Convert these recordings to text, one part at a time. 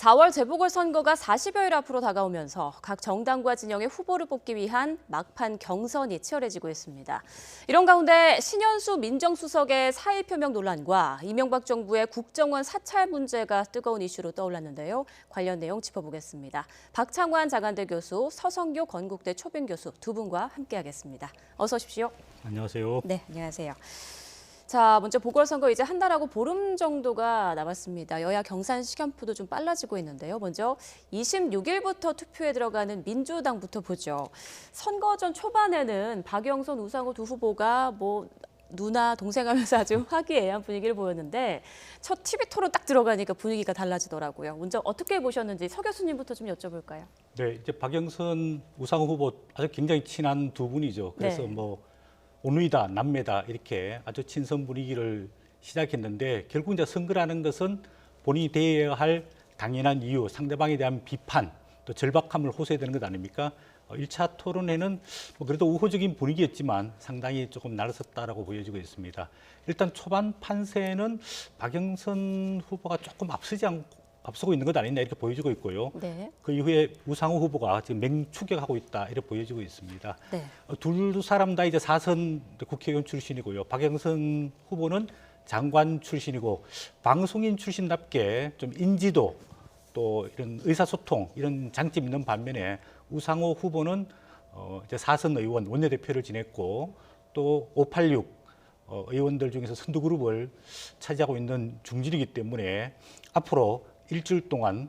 4월 재보궐선거가 40여일 앞으로 다가오면서 각 정당과 진영의 후보를 뽑기 위한 막판 경선이 치열해지고 있습니다. 이런 가운데 신현수 민정수석의 사의 표명 논란과 이명박 정부의 국정원 사찰 문제가 뜨거운 이슈로 떠올랐는데요. 관련 내용 짚어보겠습니다. 박창환 장한대 교수, 서성교 건국대 초빙 교수 두 분과 함께하겠습니다. 어서 오십시오. 안녕하세요. 네, 안녕하세요. 자, 먼저 보궐선거 이제 한 달하고 보름 정도가 남았습니다. 여야 경선 시간표도 좀 빨라지고 있는데요. 먼저 26일부터 투표에 들어가는 민주당부터 보죠. 선거 전 초반에는 박영선, 우상호 두 후보가 누나, 동생 하면서 아주 화기애애한 분위기를 보였는데 첫 TV 토론 딱 들어가니까 분위기가 달라지더라고요. 먼저 어떻게 보셨는지 서 교수님부터 좀 여쭤볼까요? 네, 이제 박영선, 우상호 후보 아주 굉장히 친한 두 분이죠. 그래서 네. 오누이다, 남매다 이렇게 아주 친선 분위기를 시작했는데 결국 이제 선거라는 것은 본인이 대해야 할 당연한 이유, 상대방에 대한 비판, 또 절박함을 호소해야 되는 것 아닙니까? 1차 토론회는 그래도 우호적인 분위기였지만 상당히 조금 날섰다라고 보여지고 있습니다. 일단 초반 판세는 박영선 후보가 조금 앞서고 있는 것 아니냐 이렇게 보여지고 있고요. 네. 그 이후에 우상호 후보가 지금 맹추격하고 있다 이렇게 보여지고 있습니다. 네. 두 사람 다 이제 4선 국회의원 출신이고요. 박영선 후보는 장관 출신이고 방송인 출신답게 좀 인지도 또 이런 의사소통 이런 장점이 있는 반면에 우상호 후보는 이제 4선 의원 원내대표를 지냈고 또 586 의원들 중에서 선두그룹을 차지하고 있는 중진이기 때문에 앞으로 일주일 동안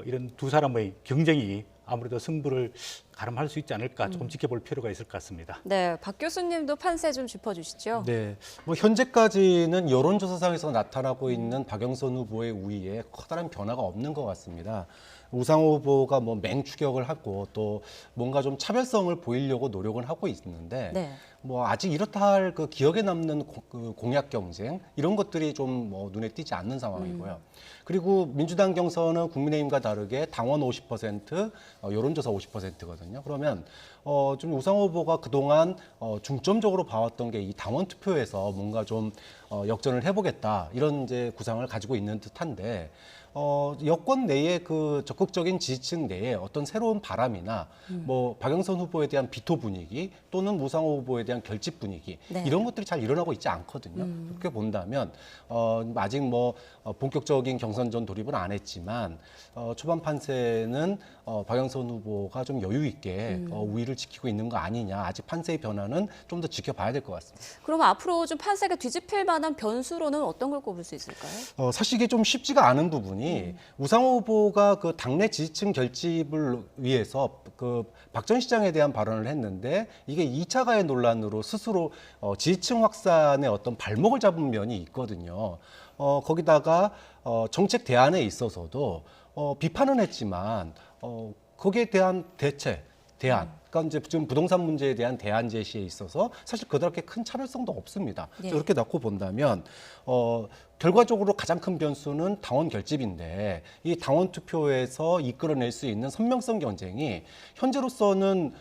이런 두 사람의 경쟁이 아무래도 승부를 가름할 수 있지 않을까 조금 지켜볼 필요가 있을 것 같습니다. 네, 박 교수님도 판세 좀 짚어주시죠. 네, 현재까지는 여론조사상에서 나타나고 있는 박영선 후보의 우위에 커다란 변화가 없는 것 같습니다. 우상호 후보가 맹추격을 하고 또 뭔가 좀 차별성을 보이려고 노력을 하고 있는데 네. 아직 이렇다 할 그 기억에 남는 공약 경쟁 이런 것들이 좀 눈에 띄지 않는 상황이고요. 그리고 민주당 경선은 국민의힘과 다르게 당원 50%, 여론조사 50%거든요. 그러면 좀 우상호 후보가 그동안 중점적으로 봐왔던 게 이 당원 투표에서 뭔가 좀 역전을 해보겠다 이런 이제 구상을 가지고 있는 듯한데. 여권 내에 그 적극적인 지지층 내에 어떤 새로운 바람이나 박영선 후보에 대한 비토 분위기 또는 우상호 후보에 대한 결집 분위기 네. 이런 것들이 잘 일어나고 있지 않거든요. 그렇게 본다면 아직 본격적인 경선전 돌입은 안 했지만 초반 판세는 박영선 후보가 좀 여유 있게 우위를 지키고 있는 거 아니냐. 아직 판세의 변화는 좀 더 지켜봐야 될 것 같습니다. 그럼 앞으로 좀 판세가 뒤집힐 만한 변수로는 어떤 걸 꼽을 수 있을까요? 사실 이게 좀 쉽지가 않은 부분이 우상호 후보가 그 당내 지지층 결집을 위해서 그 박 전 시장에 대한 발언을 했는데 이게 2차 가해 논란으로 스스로 지지층 확산의 어떤 발목을 잡은 면이 있거든요. 거기다가 정책 대안에 있어서도 비판은 했지만 거기에 대한 대안, 그러니까 이제 지금 부동산 문제에 대한 대안 제시에 있어서 사실 그렇게 큰 차별성도 없습니다. 네. 그렇게 놓고 본다면 결과적으로 가장 큰 변수는 당원 결집인데 이 당원 투표에서 이끌어낼 수 있는 선명성 경쟁이 현재로서는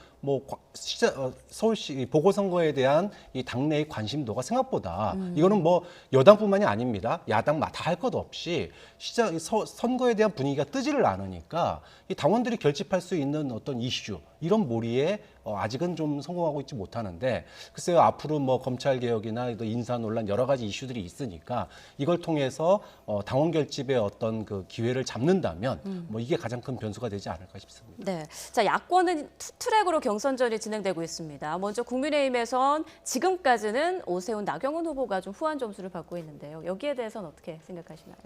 서울시 보궐선거에 대한 이 당내의 관심도가 생각보다 이거는 여당뿐만이 아닙니다. 야당 다 할 것 없이 선거에 대한 분위기가 뜨지를 않으니까 이 당원들이 결집할 수 있는 어떤 이슈 이런 몰이에 아직은 좀 성공하고 있지 못하는데 글쎄요 앞으로 검찰 개혁이나 인사 논란 여러 가지 이슈들이 있으니까 이걸 통해서 당원 결집의 어떤 그 기회를 잡는다면 이게 가장 큰 변수가 되지 않을까 싶습니다. 네, 자 야권은 투트랙으로 경선전이 진행되고 있습니다. 먼저 국민의힘에선 지금까지는 오세훈, 나경원 후보가 좀 후한 점수를 받고 있는데요. 여기에 대해서는 어떻게 생각하시나요?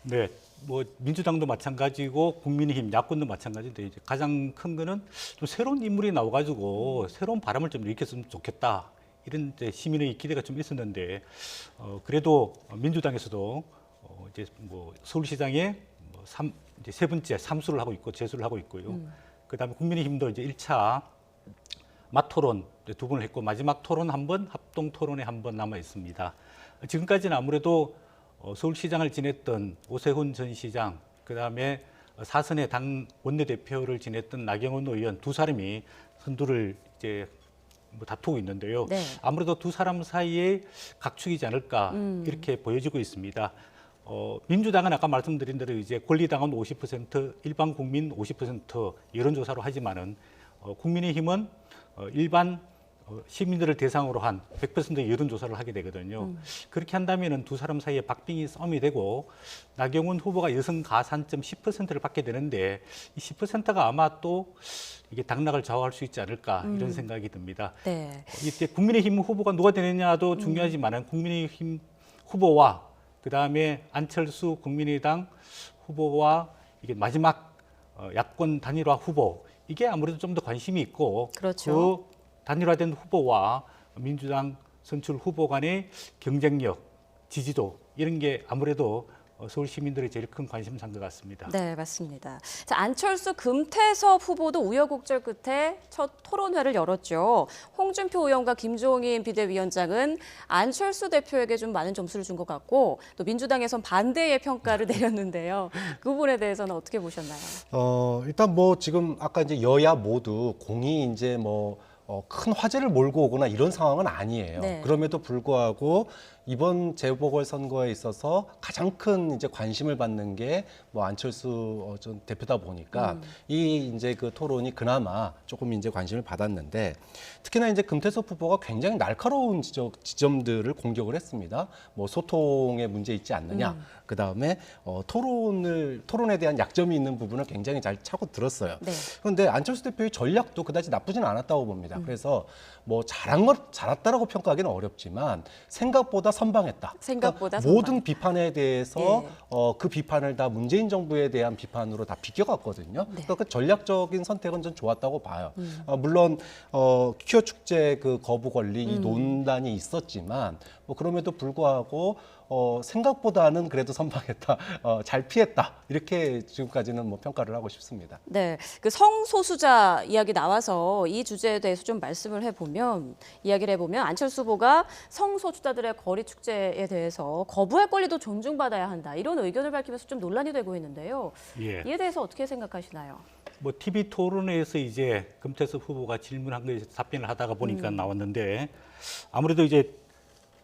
네, 민주당도 마찬가지고 국민의힘, 야권도 마찬가지인데 이제 가장 큰 거는 좀 새로운 인물이 나와가지고 새로운 바람을 좀 일으켰으면 좋겠다 이런 이제 시민의 기대가 좀 있었는데 그래도 민주당에서도 이제 서울시장에 이제 세 번째 삼수를 하고 있고 재수를 하고 있고요. 그다음에 국민의힘도 이제 1차 맞토론 두 번을 했고 마지막 토론 한 번, 합동 토론에 한 번 남아 있습니다. 지금까지는 아무래도 서울시장을 지냈던 오세훈 전 시장, 그다음에 4선의 당 원내대표를 지냈던 나경원 의원 두 사람이 선두를 이제 다투고 있는데요. 네. 아무래도 두 사람 사이에 각축이지 않을까 이렇게 보여지고 있습니다. 민주당은 아까 말씀드린 대로 이제 권리당원 50%, 일반 국민 50% 여론조사로 하지만은 국민의힘은 일반 시민들을 대상으로 한 100% 여론조사를 하게 되거든요. 그렇게 한다면은 두 사람 사이에 박빙이 싸움이 되고 나경원 후보가 여성 가산점 10%를 받게 되는데 이 10%가 아마 또 이게 당락을 좌우할 수 있지 않을까 이런 생각이 듭니다. 네. 이때 국민의힘 후보가 누가 되느냐도 중요하지만은 국민의힘 후보와 그다음에 안철수 국민의당 후보와 이게 마지막 야권 단일화 후보 이게 아무래도 좀 더 관심이 있고 그렇죠. 그 단일화된 후보와 민주당 선출 후보 간의 경쟁력, 지지도 이런 게 아무래도 서울 시민들의 제일 큰 관심사인 것 같습니다. 네, 맞습니다. 자, 안철수 금태섭 후보도 우여곡절 끝에 첫 토론회를 열었죠. 홍준표 의원과 김종인 비대위원장은 안철수 대표에게 좀 많은 점수를 준 것 같고 또 민주당에선 반대의 평가를 내렸는데요. 그 부분에 대해서는 어떻게 보셨나요? 일단 뭐 지금 아까 이제 여야 모두 공이 이제 큰 화제를 몰고 오거나 이런 상황은 아니에요. 네. 그럼에도 불구하고 이번 재보궐선거에 있어서 가장 큰 이제 관심을 받는 게 뭐 안철수 전 대표다 보니까 이 이제 그 토론이 그나마 조금 이제 관심을 받았는데 특히나 이제 금태섭 후보가 굉장히 날카로운 지점들을 공격을 했습니다. 뭐 소통에 문제 있지 않느냐. 그 다음에 토론에 대한 약점이 있는 부분을 굉장히 잘 차고 들었어요. 네. 그런데 안철수 대표의 전략도 그다지 나쁘지는 않았다고 봅니다. 그래서 뭐 잘했다라고 평가하기는 어렵지만 생각보다 선방했다. 생각보다 그러니까 모든 비판에 대해서 예. 그 비판을 다 문재인 정부에 대한 비판으로 다 비껴갔거든요. 네. 그러니까 그 전략적인 선택은 전 좋았다고 봐요. 물론 퀴어 축제 그 거부 권리 이 논란이 있었지만 뭐 그럼에도 불구하고 생각보다는 그래도 선방했다, 잘 피했다 이렇게 지금까지는 뭐 평가를 하고 싶습니다. 네, 그 성소수자 이야기 나와서 이 주제에 대해서 좀 말씀을 이야기를 해보면 안철수 후보가 성소수자들의 거리 축제에 대해서 거부할 권리도 존중받아야 한다 이런 의견을 밝히면서 좀 논란이 되고 있는데요. 예. 이에 대해서 어떻게 생각하시나요? 뭐 TV 토론회에서 이제 금태섭 후보가 질문한 거에 답변을 하다가 보니까 나왔는데 아무래도 이제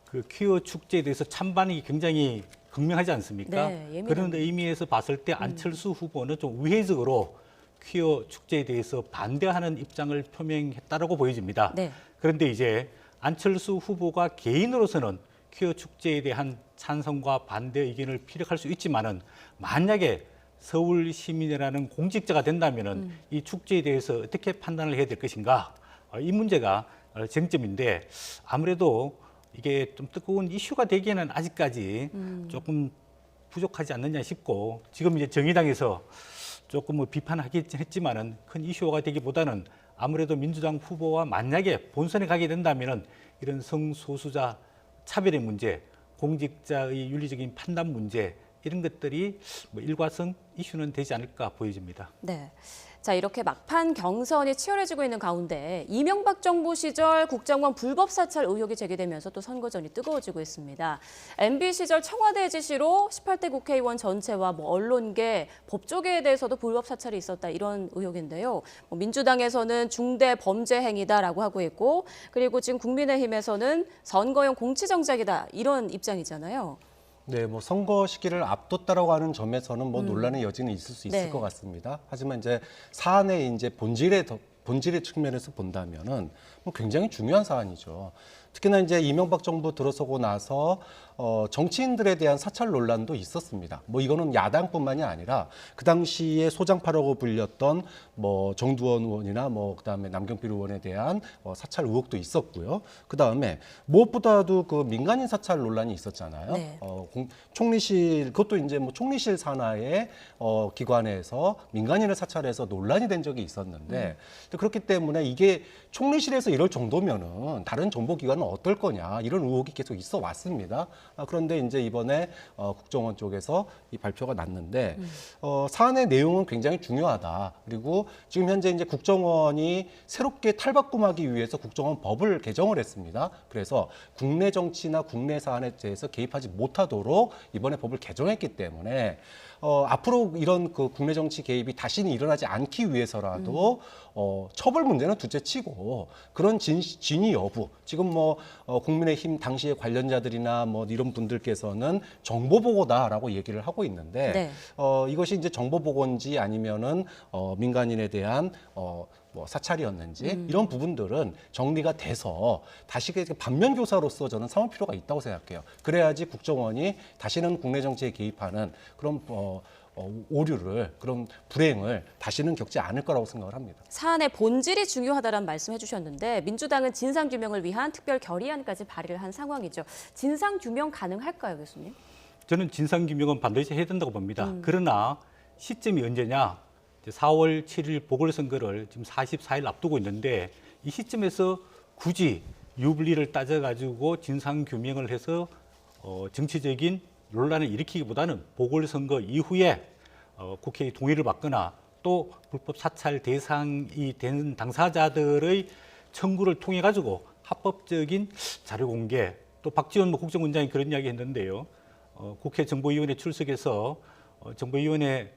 그 퀴어 축제에 대해서 찬반이 굉장히 극명하지 않습니까? 네, 예민합니다. 그런 의미에서 봤을 때 안철수 후보는 좀 우회적으로 퀴어 축제에 대해서 반대하는 입장을 표명했다라고 보여집니다. 네. 그런데 이제 안철수 후보가 개인으로서는 퀴어 축제에 대한 찬성과 반대 의견을 피력할 수 있지만은 만약에 서울 시민이라는 공직자가 된다면은 이 축제에 대해서 어떻게 판단을 해야 될 것인가? 이 문제가 쟁점인데 아무래도 이게 좀 뜨거운 이슈가 되기에는 아직까지 조금 부족하지 않느냐 싶고 지금 이제 정의당에서 조금 뭐 비판하긴 했지만은 큰 이슈가 되기보다는 아무래도 민주당 후보와 만약에 본선에 가게 된다면은 이런 성소수자 차별의 문제, 공직자의 윤리적인 판단 문제 이런 것들이 뭐 일과성 이슈는 되지 않을까 보여집니다. 네. 자, 이렇게 막판 경선이 치열해지고 있는 가운데 이명박 정부 시절 국정원 불법 사찰 의혹이 제기되면서 또 선거전이 뜨거워지고 있습니다. MB 시절 청와대 지시로 18대 국회의원 전체와 뭐 언론계, 법조계에 대해서도 불법 사찰이 있었다 이런 의혹인데요. 뭐 민주당에서는 중대 범죄 행위다라고 하고 있고 그리고 지금 국민의힘에서는 선거용 공치정작이다 이런 입장이잖아요. 네, 뭐 선거 시기를 앞뒀다라고 하는 점에서는 뭐 논란의 여지는 있을 수 있을 네. 것 같습니다. 하지만 이제 사안의 이제 본질의 측면에서 본다면은 뭐 굉장히 중요한 사안이죠. 특히나 이제 이명박 정부 들어서고 나서 정치인들에 대한 사찰 논란도 있었습니다. 뭐 이거는 야당뿐만이 아니라 그 당시에 소장파라고 불렸던 뭐 정두원 의원이나 뭐 그다음에 남경필 의원에 대한 사찰 의혹도 있었고요. 그다음에 무엇보다도 그 민간인 사찰 논란이 있었잖아요. 네. 총리실 그것도 이제 뭐 총리실 산하의 기관에서 민간인을 사찰해서 논란이 된 적이 있었는데 그렇기 때문에 이게 총리실에서 이럴 정도면은 다른 정보기관은 어떨 거냐 이런 의혹이 계속 있어 왔습니다. 그런데 이제 이번에 국정원 쪽에서 이 발표가 났는데 사안의 내용은 굉장히 중요하다. 그리고 지금 현재 이제 국정원이 새롭게 탈바꿈하기 위해서 국정원 법을 개정을 했습니다. 그래서 국내 정치나 국내 사안에 대해서 개입하지 못하도록 이번에 법을 개정했기 때문에 앞으로 이런 그 국내 정치 개입이 다시는 일어나지 않기 위해서라도 처벌 문제는 둘째치고 그런 진위 여부 지금 뭐 국민의힘 당시의 관련자들이나 뭐 이런 분들께서는 정보 보고다라고 얘기를 하고 있는데 네. 이것이 이제 정보 보고인지 아니면은 민간인에 대한 뭐 사찰이었는지 이런 부분들은 정리가 돼서 다시 반면 교사로서 저는 삼을 필요가 있다고 생각해요. 그래야지 국정원이 다시는 국내 정치에 개입하는 그런 오류를 그런 불행을 다시는 겪지 않을 거라고 생각을 합니다. 사안의 본질이 중요하다는 말씀해 주셨는데 민주당은 진상규명을 위한 특별 결의안까지 발의를 한 상황이죠. 진상규명 가능할까요, 교수님? 저는 진상규명은 반드시 해야 된다고 봅니다. 그러나 시점이 언제냐? 4월 7일 보궐선거를 지금 44일 앞두고 있는데 이 시점에서 굳이 유불리를 따져가지고 진상규명을 해서 정치적인 논란을 일으키기보다는 보궐선거 이후에 국회의 동의를 받거나 또 불법 사찰 대상이 된 당사자들의 청구를 통해 가지고 합법적인 자료 공개 또 박지원 국정원장이 그런 이야기 했는데요. 국회 정보위원회 출석해서 정보위원회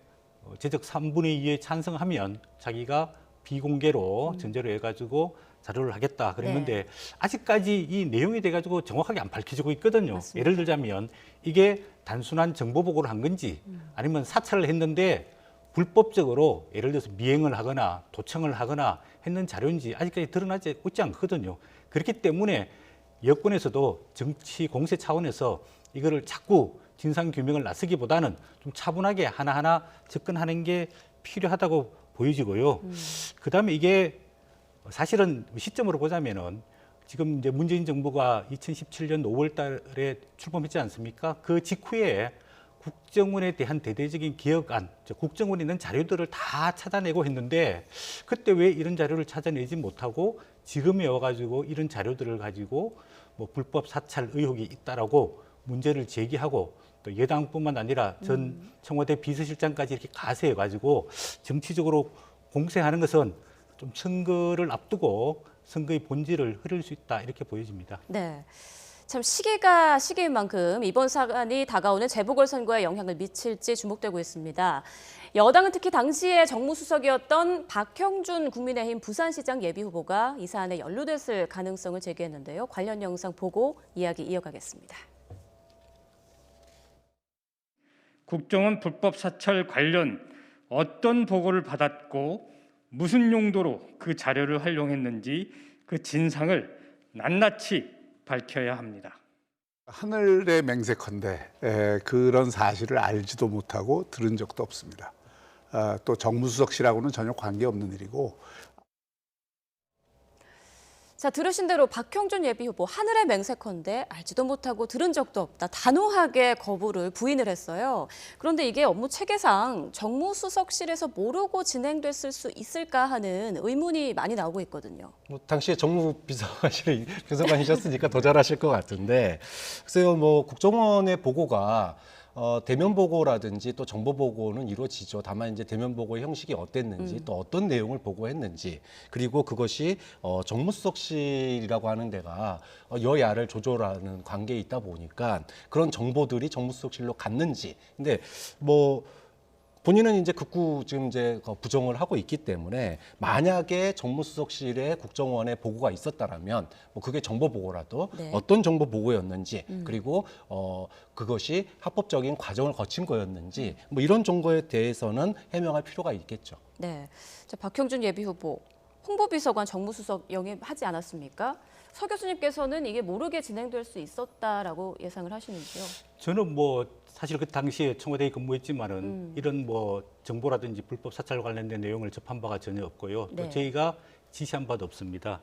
제적 3분의 2에 찬성하면 자기가 비공개로 전제로 해가지고 자료를 하겠다 그랬는데 네. 아직까지 이 내용에 대해 가지고 정확하게 안 밝혀지고 있거든요. 맞습니다. 예를 들자면 이게 단순한 정보 보고를 한 건지 아니면 사찰을 했는데 불법적으로 예를 들어서 미행을 하거나 도청을 하거나 했는 자료인지 아직까지 드러나지 있지 않거든요. 그렇기 때문에 여권에서도 정치 공세 차원에서 이거를 자꾸 진상규명을 나서기보다는 좀 차분하게 하나하나 접근하는 게 필요하다고 보여지고요. 그다음에 이게 사실은 시점으로 보자면은 지금 이제 문재인 정부가 2017년 5월 달에 출범했지 않습니까? 그 직후에 국정원에 대한 대대적인 개혁안, 국정원에 있는 자료들을 다 찾아내고 했는데 그때 왜 이런 자료를 찾아내지 못하고 지금에 와가지고 이런 자료들을 가지고 뭐 불법 사찰 의혹이 있다라고 문제를 제기하고 또 여당뿐만 아니라 전 청와대 비서실장까지 이렇게 가세해가지고 정치적으로 공세하는 것은 좀 선거를 앞두고 선거의 본질을 흐릴 수 있다 이렇게 보여집니다. 네. 참 시기가 시기인 만큼 이번 사안이 다가오는 재보궐선거에 영향을 미칠지 주목되고 있습니다. 여당은 특히 당시에 정무수석이었던 박형준 국민의힘 부산시장 예비후보가 이 사안에 연루됐을 가능성을 제기했는데요. 관련 영상 보고 이야기 이어가겠습니다. 국정원 불법 사찰 관련 어떤 보고를 받았고 무슨 용도로 그 자료를 활용했는지 그 진상을 낱낱이 밝혀야 합니다. 하늘의 맹세컨대 그런 사실을 알지도 못하고 들은 적도 없습니다. 또 정무수석실하고는 전혀 관계없는 일이고. 자, 들으신 대로 박형준 예비후보 하늘의 맹세컨대 알지도 못하고 들은 적도 없다. 단호하게 거부를 부인을 했어요. 그런데 이게 업무 체계상 정무수석실에서 모르고 진행됐을 수 있을까 하는 의문이 많이 나오고 있거든요. 뭐 당시에 정무비서관이셨으니까 더 잘하실 것 같은데 글쎄요, 뭐 국정원의 보고가 대면 보고라든지 또 정보 보고는 이루어지죠. 다만 이제 대면 보고의 형식이 어땠는지 또 어떤 내용을 보고했는지 그리고 그것이 정무수석실이라고 하는 데가 여야를 조절하는 관계에 있다 보니까 그런 정보들이 정무수석실로 갔는지 근데 뭐 본인은 이제 극구 지금 이제 부정을 하고 있기 때문에 만약에 정무수석실에 국정원에 보고가 있었다라면 뭐 그게 정보 보고라도 네. 어떤 정보 보고였는지 그리고 그것이 합법적인 과정을 거친 거였는지 뭐 이런 정보에 대해서는 해명할 필요가 있겠죠. 네, 자, 박형준 예비후보 홍보비서관 정무수석 영입하지 않았습니까? 서 교수님께서는 이게 모르게 진행될 수 있었다라고 예상을 하시는지요? 저는 뭐 사실 그 당시에 청와대에 근무했지만은 이런 뭐 정보라든지 불법 사찰 관련된 내용을 접한 바가 전혀 없고요. 네. 또 저희가 지시한 바도 없습니다.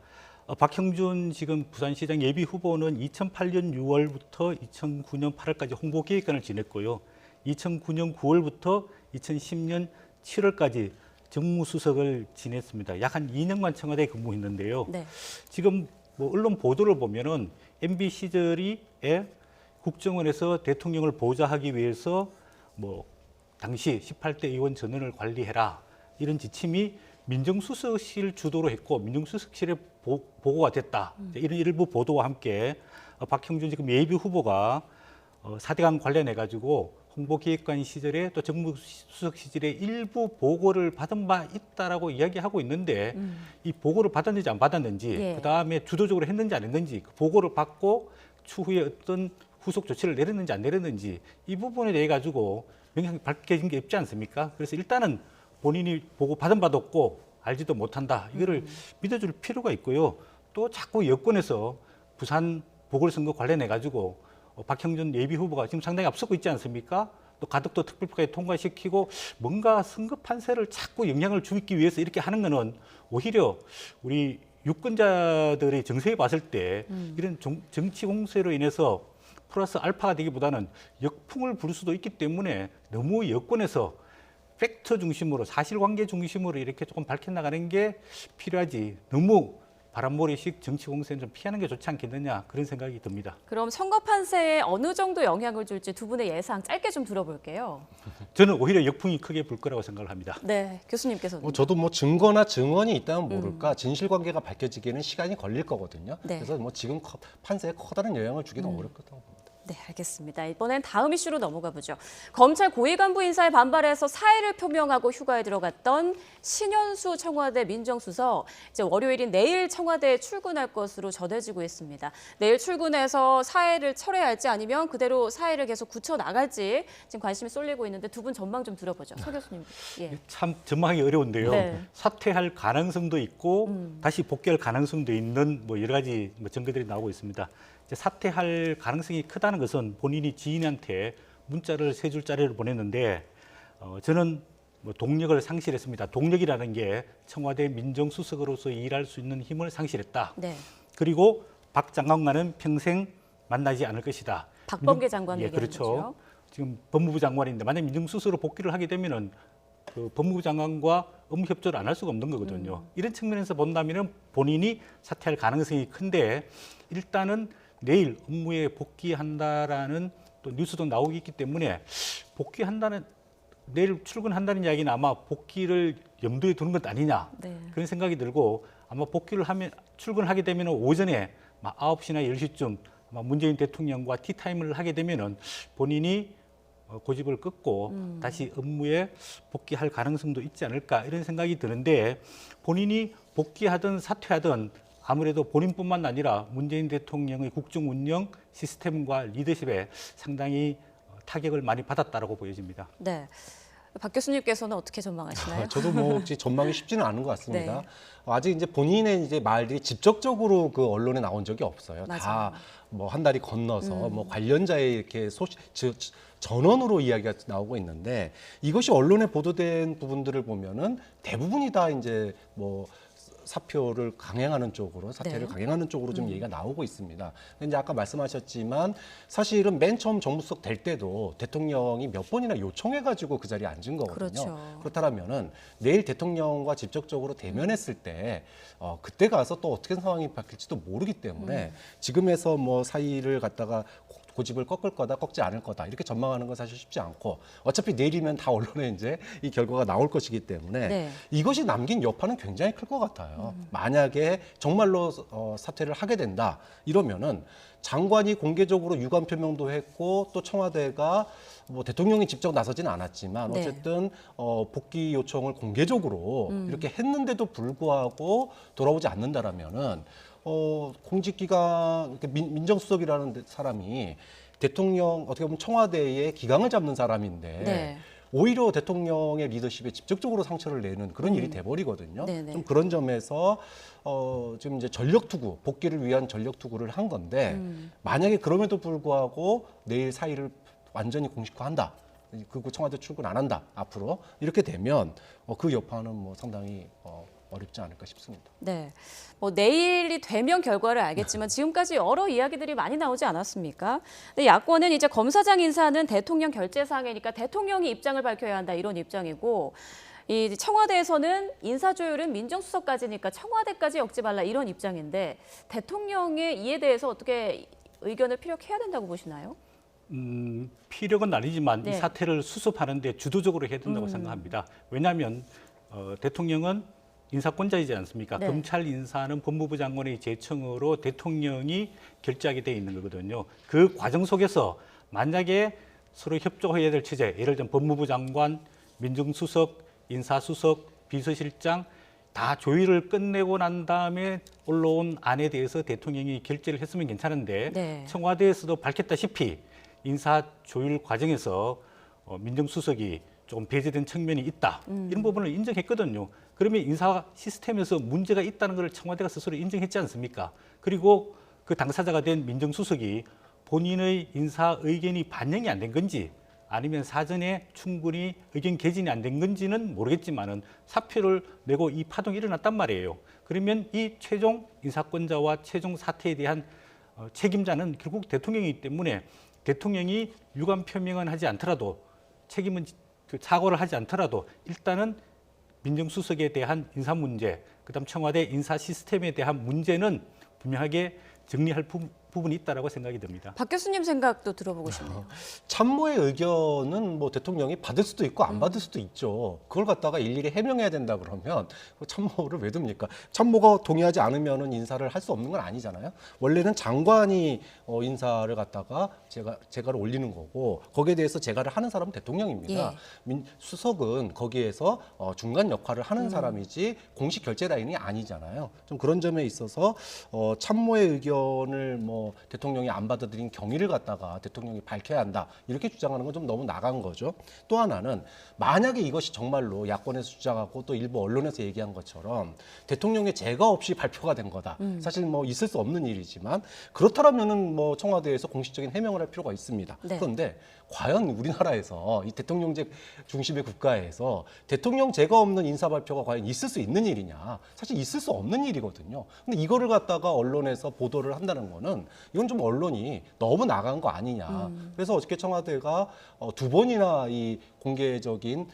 박형준 지금 부산시장 예비 후보는 2008년 6월부터 2009년 8월까지 홍보기획관을 지냈고요. 2009년 9월부터 2010년 7월까지 정무수석을 지냈습니다. 약 한 2년간 청와대에 근무했는데요. 네. 지금 뭐 언론 보도를 보면은 MB 시절에 국정원에서 대통령을 보좌하기 위해서 뭐 당시 18대 의원 전원을 관리해라 이런 지침이 민정수석실 주도로 했고 민정수석실에 보고가 됐다. 이런 일부 보도와 함께 박형준 지금 예비 후보가 4대강 관련해 가지고 홍보기획관 시절에 또 정무수석 시절에 일부 보고를 받은 바 있다라고 이야기하고 있는데 이 보고를 받았는지 안 받았는지 예. 그다음에 주도적으로 했는지 안 했는지 그 보고를 받고 추후에 어떤 후속 조치를 내렸는지 안 내렸는지 이 부분에 대해 가지고 명확히 밝혀진 게 없지 않습니까? 그래서 일단은 본인이 보고 받은 바도 없고 알지도 못한다. 이거를 믿어줄 필요가 있고요. 또 자꾸 여권에서 부산 보궐선거 관련해 가지고 박형준 예비 후보가 지금 상당히 앞서고 있지 않습니까? 또 가덕도 특별법까지 통과시키고 뭔가 선거 판세를 자꾸 영향을 주기 위해서 이렇게 하는 거는 오히려 우리 유권자들의 정서에 봤을 때 이런 정치 공세로 인해서 플러스 알파가 되기보다는 역풍을 부를 수도 있기 때문에 너무 여권에서 팩트 중심으로 사실관계 중심으로 이렇게 조금 밝혀나가는 게 필요하지 너무 바람몰이식 정치 공세는 좀 피하는 게 좋지 않겠느냐 그런 생각이 듭니다. 그럼 선거 판세에 어느 정도 영향을 줄지 두 분의 예상 짧게 좀 들어볼게요. 저는 오히려 역풍이 크게 불 거라고 생각을 합니다. 네, 교수님께서는. 저도 뭐 증거나 증언이 있다면 모를까 진실관계가 밝혀지기에는 시간이 걸릴 거거든요. 네. 그래서 뭐 지금 판세에 커다란 영향을 주기는 어렵다고 봅니다. 네, 알겠습니다. 이번엔 다음 이슈로 넘어가 보죠. 검찰 고위 간부 인사에 반발해서 사의를 표명하고 휴가에 들어갔던 신현수 청와대 민정수석, 이제 월요일인 내일 청와대에 출근할 것으로 전해지고 있습니다. 내일 출근해서 사의를 철회할지 아니면 그대로 사의를 계속 굳혀 나갈지 지금 관심이 쏠리고 있는데 두 분 전망 좀 들어보죠. 서 교수님. 예. 참 전망하기 어려운데요. 네. 사퇴할 가능성도 있고 다시 복귀할 가능성도 있는 뭐 여러 가지 증거들이 나오고 있습니다. 이제 사퇴할 가능성이 크다는 것은 본인이 지인한테 문자를 3줄짜리를 보냈는데 저는 뭐 동력을 상실했습니다. 동력이라는 게 청와대 민정수석으로서 일할 수 있는 힘을 상실했다. 네. 그리고 박 장관과는 평생 만나지 않을 것이다. 박범계 장관 예, 얘기하는 그렇죠. 거죠. 지금 법무부 장관인데 만약 민정수석으로 복귀를 하게 되면은 그 법무부 장관과 업무 협조를 안 할 수가 없는 거거든요. 이런 측면에서 본다면은 본인이 사퇴할 가능성이 큰데 일단은 내일 업무에 복귀한다라는 또 뉴스도 나오고 있기 때문에 복귀한다는 내일 출근한다는 이야기는 아마 복귀를 염두에 두는 것 아니냐 네. 그런 생각이 들고 아마 복귀를 하면 출근하게 되면 오전에 9시나 10시쯤 아마 문재인 대통령과 티타임을 하게 되면은 본인이 고집을 끊고 다시 업무에 복귀할 가능성도 있지 않을까 이런 생각이 드는데 본인이 복귀하든 사퇴하든 아무래도 본인뿐만 아니라 문재인 대통령의 국정 운영 시스템과 리더십에 상당히 타격을 많이 받았다라고 보여집니다. 네. 박 교수님께서는 어떻게 전망하시나요? 저도 뭐 혹시 전망이 쉽지는 않은 것 같습니다. 네. 아직 이제 본인의 이제 말들이 직접적으로 그 언론에 나온 적이 없어요. 맞아요. 다 뭐 한 달이 건너서 뭐 관련자의 이렇게 소식, 즉 전원으로 이야기가 나오고 있는데 이것이 언론에 보도된 부분들을 보면은 대부분이 다 이제 뭐 사표를 강행하는 쪽으로 사퇴를 네. 강행하는 쪽으로 좀 얘기가 나오고 있습니다. 근데 이제 아까 말씀하셨지만 사실은 맨 처음 정무수석 될 때도 대통령이 몇 번이나 요청해가지고 그 자리에 앉은 거거든요. 그렇죠. 그렇다면은 내일 대통령과 직접적으로 대면했을 때 그때 가서 또 어떻게 상황이 바뀔지도 모르기 때문에 지금에서 뭐 사의를 갖다가 고집을 꺾을 거다, 꺾지 않을 거다 이렇게 전망하는 건 사실 쉽지 않고 어차피 내일이면 다 언론에 이제 이 결과가 나올 것이기 때문에 네. 이것이 남긴 여파는 굉장히 클 것 같아요. 만약에 정말로 사퇴를 하게 된다 이러면은 장관이 공개적으로 유감 표명도 했고 또 청와대가 뭐 대통령이 직접 나서지는 않았지만 네. 어쨌든 복귀 요청을 공개적으로 이렇게 했는데도 불구하고 돌아오지 않는다라면은 공직기강 민정수석이라는 사람이 대통령 어떻게 보면 청와대의 기강을 잡는 사람인데 네. 오히려 대통령의 리더십에 직접적으로 상처를 내는 그런 일이 돼버리거든요. 네네. 좀 그런 점에서 지금 이제 전력 투구 복귀를 위한 전력 투구를 한 건데 만약에 그럼에도 불구하고 내일 사의를 완전히 공식화한다. 그리고 청와대 출근 안 한다. 앞으로 이렇게 되면 그 여파는 뭐 상당히 어렵지 않을까 싶습니다. 네. 뭐 내일이 되면 결과를 알겠지만 지금까지 여러 이야기들이 많이 나오지 않았습니까? 근데 야권은 이제 검사장 인사는 대통령 결재 사항이니까 대통령이 입장을 밝혀야 한다 이런 입장이고 이 청와대에서는 인사 조율은 민정수석까지니까 청와대까지 엮지 말라 이런 입장인데 대통령의 이에 대해서 어떻게 의견을 피력해야 된다고 보시나요? 피력은 아니지만 네. 이 사태를 수습하는 데 주도적으로 해야 된다고 생각합니다. 왜냐하면 대통령은 인사권자이지 않습니까? 네. 검찰 인사는 법무부 장관의 제청으로 대통령이 결재하게 돼 있는 거거든요. 그 과정 속에서 만약에 서로 협조해야 될 체제, 예를 들면 법무부 장관, 민정수석, 인사수석, 비서실장 다 조율을 끝내고 난 다음에 올라온 안에 대해서 대통령이 결재를 했으면 괜찮은데 네. 청와대에서도 밝혔다시피 인사 조율 과정에서 민정수석이 조금 배제된 측면이 있다. 이런 부분을 인정했거든요. 그러면 인사 시스템에서 문제가 있다는 걸 청와대가 스스로 인정했지 않습니까? 그리고 그 당사자가 된 민정수석이 본인의 인사 의견이 반영이 안 된 건지 아니면 사전에 충분히 의견 개진이 안 된 건지는 모르겠지만은 사표를 내고 이 파동이 일어났단 말이에요. 그러면 이 최종 인사권자와 최종 사퇴에 대한 책임자는 결국 대통령이기 때문에 대통령이 유감 표명은 하지 않더라도 책임은 사과를 하지 않더라도 일단은 민정수석에 대한 인사 문제, 그다음 청와대 인사 시스템에 대한 문제는 분명하게 정리할 부분이 있다라고 생각이 듭니다. 박 교수님 생각도 들어보고 싶네요. 참모의 의견은 뭐 대통령이 받을 수도 있고 안 받을 수도 있죠. 그걸 갖다가 일일이 해명해야 된다 그러면 그 참모를 왜 둡니까? 참모가 동의하지 않으면은 인사를 할 수 없는 건 아니잖아요. 원래는 장관이 인사를 갖다가 제가를 올리는 거고 거기에 대해서 제가를 하는 사람은 대통령입니다. 수석은 거기에서 중간 역할을 하는 사람이지 공식 결재 라인이 아니잖아요. 좀 그런 점에 있어서 참모의 의견을 뭐 대통령이 안 받아들인 경위를 갖다가 대통령이 밝혀야 한다 이렇게 주장하는 건 좀 너무 나간 거죠. 또 하나는 만약에 이것이 정말로 야권에서 주장하고 또 일부 언론에서 얘기한 것처럼 대통령의 제가 없이 발표가 된 거다. 사실 뭐 있을 수 없는 일이지만 그렇다면은 뭐 청와대에서 공식적인 해명을 할 필요가 있습니다. 네. 그런데 과연 우리나라에서 이 대통령제 중심의 국가에서 대통령 제가 없는 인사 발표가 과연 있을 수 있는 일이냐? 사실 있을 수 없는 일이거든요. 근데 이거를 갖다가 언론에서 보도를 한다는 거는 이건 좀 언론이 너무 나간 거 아니냐. 그래서 어저께 청와대가 두 번이나 이 공개적인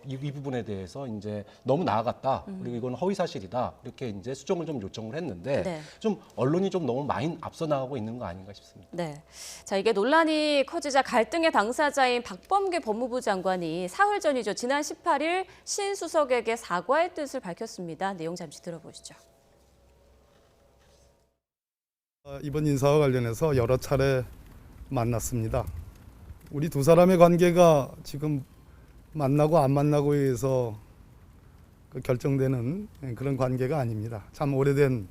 이 부분에 대해서 이제 너무 나아갔다. 그리고 이건 허위 사실이다. 이렇게 이제 수정을 좀 요청을 했는데 네. 좀 언론이 좀 너무 많이 앞서 나가고 있는 거 아닌가 싶습니다. 네. 자, 이게 논란이 커지자 갈등의 당사자인 박범계 법무부 장관이 사흘 전이죠. 지난 18일 신 수석에게 사과의 뜻을 밝혔습니다. 내용 잠시 들어보시죠. 이번 인사와 관련해서 여러 차례 만났습니다. 우리 두 사람의 관계가 지금 만나고 안 만나고에 의해서 결정되는 그런 관계가 아닙니다. 참 오래된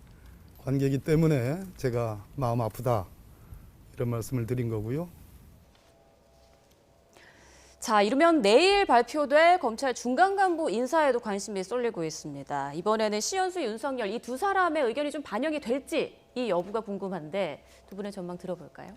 관계이기 때문에 제가 마음 아프다 이런 말씀을 드린 거고요. 자, 이르면 내일 발표될 검찰 중간 간부 인사에도 관심이 쏠리고 있습니다. 이번에는 시연수, 윤석열 이 두 사람의 의견이 좀 반영이 될지 이 여부가 궁금한데 두 분의 전망 들어볼까요?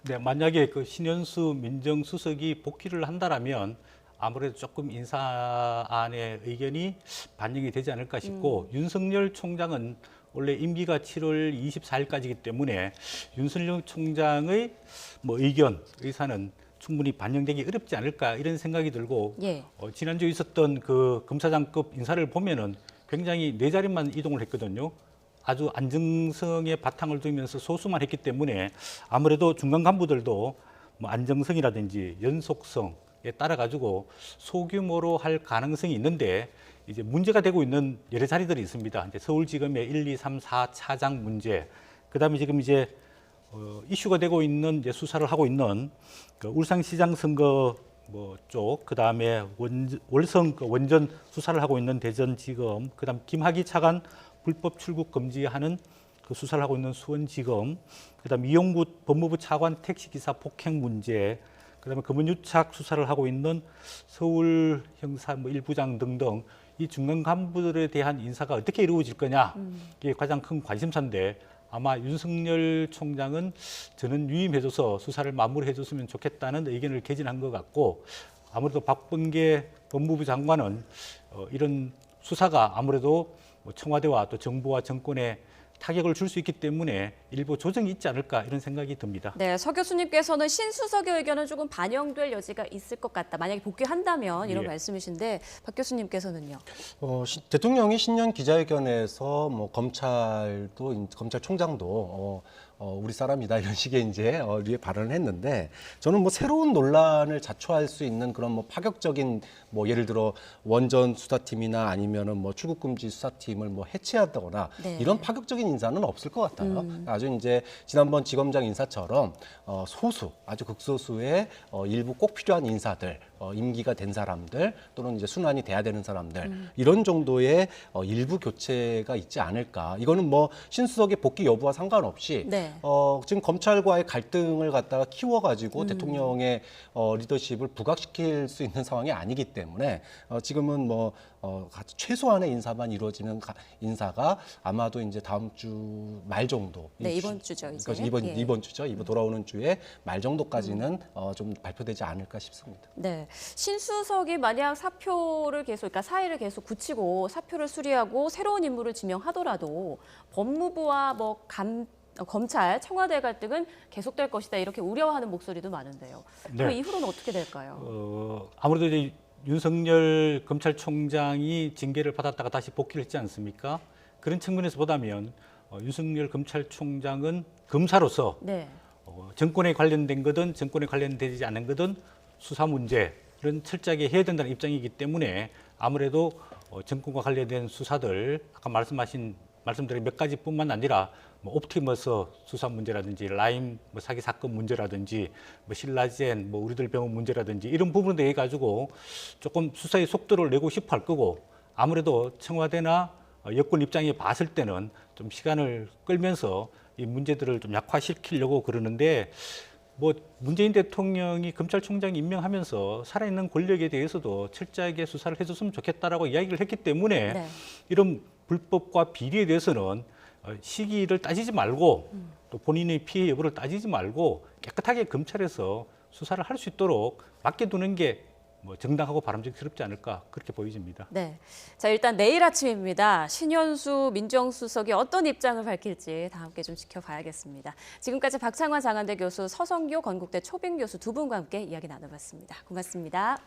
네, 만약에 그 신현수 민정수석이 복귀를 한다라면 아무래도 조금 인사안의 의견이 반영이 되지 않을까 싶고 윤석열 총장은 원래 임기가 7월 24일까지이기 때문에 윤석열 총장의 뭐 의견, 의사는 충분히 반영되기 어렵지 않을까 이런 생각이 들고 예. 지난주에 있었던 그 검사장급 인사를 보면은 굉장히 네 자리만 이동을 했거든요. 아주 안정성의 바탕을 두면서 소수만 했기 때문에 아무래도 중간 간부들도 뭐 안정성이라든지 연속성에 따라 가지고 소규모로 할 가능성이 있는데 이제 문제가 되고 있는 여러 자리들이 있습니다. 이제 서울지검의 1, 2, 3, 4 차장 문제, 그다음에 지금 이제 이슈가 되고 있는 이제 수사를 하고 있는 그 울산시장 선거 쪽, 그다음에 월성 원전 수사를 하고 있는 대전지검, 그다음 김학의 차관 불법 출국 금지하는 그 수사를 하고 있는 수원지검, 그다음 이용구 법무부 차관 택시기사 폭행 문제, 그다음에 검은유착 수사를 하고 있는 서울 형사 뭐 1부장 등등 이 중간 간부들에 대한 인사가 어떻게 이루어질 거냐 이게 가장 큰 관심사인데 아마 윤석열 총장은 저는 유임해줘서 수사를 마무리해줬으면 좋겠다는 의견을 개진한 것 같고 아무래도 박범계 법무부 장관은 이런 수사가 아무래도 청와대와 또 정부와 정권에 타격을 줄 수 있기 때문에 일부 조정이 있지 않을까 이런 생각이 듭니다. 네, 서 교수님께서는 신 수석의 의견은 조금 반영될 여지가 있을 것 같다. 만약에 복귀한다면 이런 예. 말씀이신데 박 교수님께서는요. 대통령이 신년 기자회견에서 뭐 검찰총장도 우리 사람이다 이런 식의 이제 리에 발언을 했는데 저는 뭐 새로운 논란을 자초할 수 있는 그런 뭐 파격적인 뭐 예를 들어 원전 수사팀이나 아니면은 뭐 출국금지 수사팀을 뭐 해체한다거나 네. 이런 파격적인 인사는 없을 것 같아요. 아주 이제 지난번 지검장 인사처럼 소수 아주 극소수의 일부 꼭 필요한 인사들 임기가 된 사람들 또는 이제 순환이 돼야 되는 사람들 이런 정도의 일부 교체가 있지 않을까. 이거는 뭐 신수석의 복귀 여부와 상관없이 네. 지금 검찰과의 갈등을 갖다가 키워가지고 대통령의 리더십을 부각시킬 수 있는 상황이 아니기 때문에 지금은 뭐 최소한의 인사만 이루어지는 인사가 아마도 이제 다음 주 말 정도. 네, 이번 주죠, 이제. 그러니까 예. 이번 주죠. 이번 돌아오는 주에 말 정도까지는 좀 발표되지 않을까 싶습니다. 네, 신수석이 만약 사표를 계속, 그러니까 사의를 계속 굳히고 사표를 수리하고 새로운 인물을 지명하더라도 법무부와 뭐 검찰, 청와대 갈등은 계속될 것이다 이렇게 우려하는 목소리도 많은데요. 그 네. 이후로는 어떻게 될까요? 아무래도 이제 윤석열 검찰총장이 징계를 받았다가 다시 복귀를 했지 않습니까? 그런 측면에서 보다면 윤석열 검찰총장은 검사로서 네. 정권에 관련된 거든 정권에 관련되지 않은 거든 수사 문제 이런 철저하게 해야 된다는 입장이기 때문에 아무래도 정권과 관련된 수사들 아까 말씀드린 몇 가지뿐만 아니라 뭐 옵티머스 수사 문제라든지 라임 뭐 사기 사건 문제라든지 뭐 신라젠 뭐 우리들 병원 문제라든지 이런 부분에 대해 가지고 조금 수사의 속도를 내고 싶어 할 거고 아무래도 청와대나 여권 입장에 봤을 때는 좀 시간을 끌면서 이 문제들을 좀 약화시키려고 그러는데 뭐 문재인 대통령이 검찰총장 임명하면서 살아있는 권력에 대해서도 철저하게 수사를 해줬으면 좋겠다라고 이야기를 했기 때문에 네. 이런 불법과 비리에 대해서는 시기를 따지지 말고 또 본인의 피해 여부를 따지지 말고 깨끗하게 검찰에서 수사를 할 수 있도록 맡겨두는 게 뭐 정당하고 바람직스럽지 않을까 그렇게 보여집니다. 네. 자, 일단 내일 아침입니다. 신현수 민정수석이 어떤 입장을 밝힐지 다 함께 좀 지켜봐야겠습니다. 지금까지 박창환 장한대 교수, 서성교 건국대 초빙 교수 두 분과 함께 이야기 나눠봤습니다. 고맙습니다.